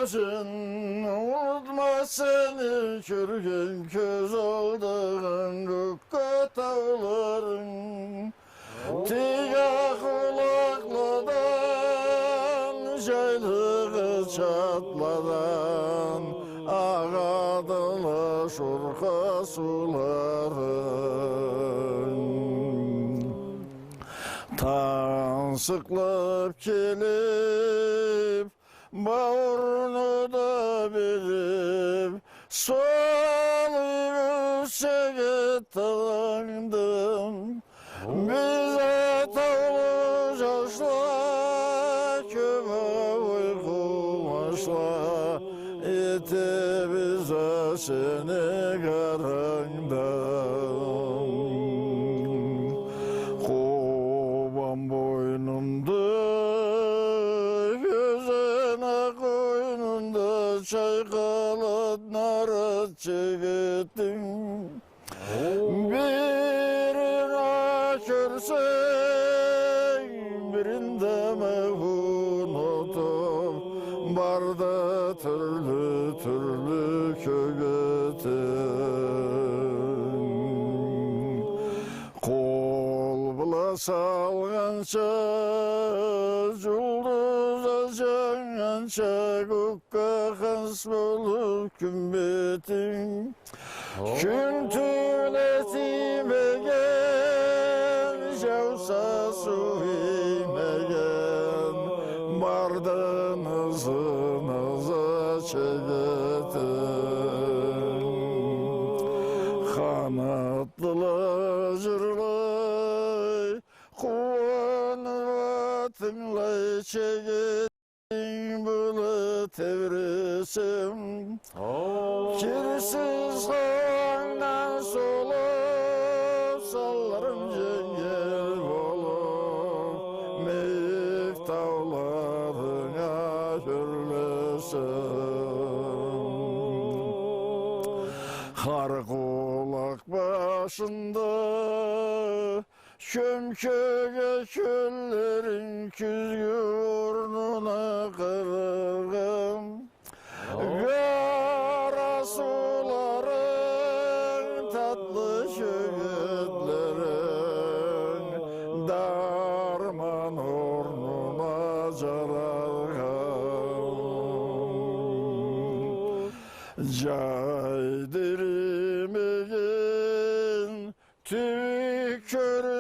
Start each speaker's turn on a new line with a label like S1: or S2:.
S1: gözün unutma seni körgen köz aldığın Rukka tağların Tiga kulaklıdan Jaylığı çatladan Ağadılı şurka suların Tan sıklıp gelip Bağrını da bilip Soğanı çekip talandım Bize tavlı yaşla Köme uykumaşla Eti bize seni karandan Koban boynunda Çaykalat narat çekettin Birine körsen Birinde mehun otup Barda türlü türlü kögetin Kol bula salgança Julduz açangança Kukka has bolup kümbetin Gün tületimegen Javsa su imegen Bardan hızınıza çegetin Kanatlılar jırlay Kuvanıva tınlay çegetin Bunu tevresim Kirsiz handan solup Sallarım cengel bolup Miftavlarına hürlesem Har kulak başında Kömköge küllerin küzgü burnuna kırırgım Kara suların tatlı şöğütlerin Darman urnuna carargım Caydirimegin tükür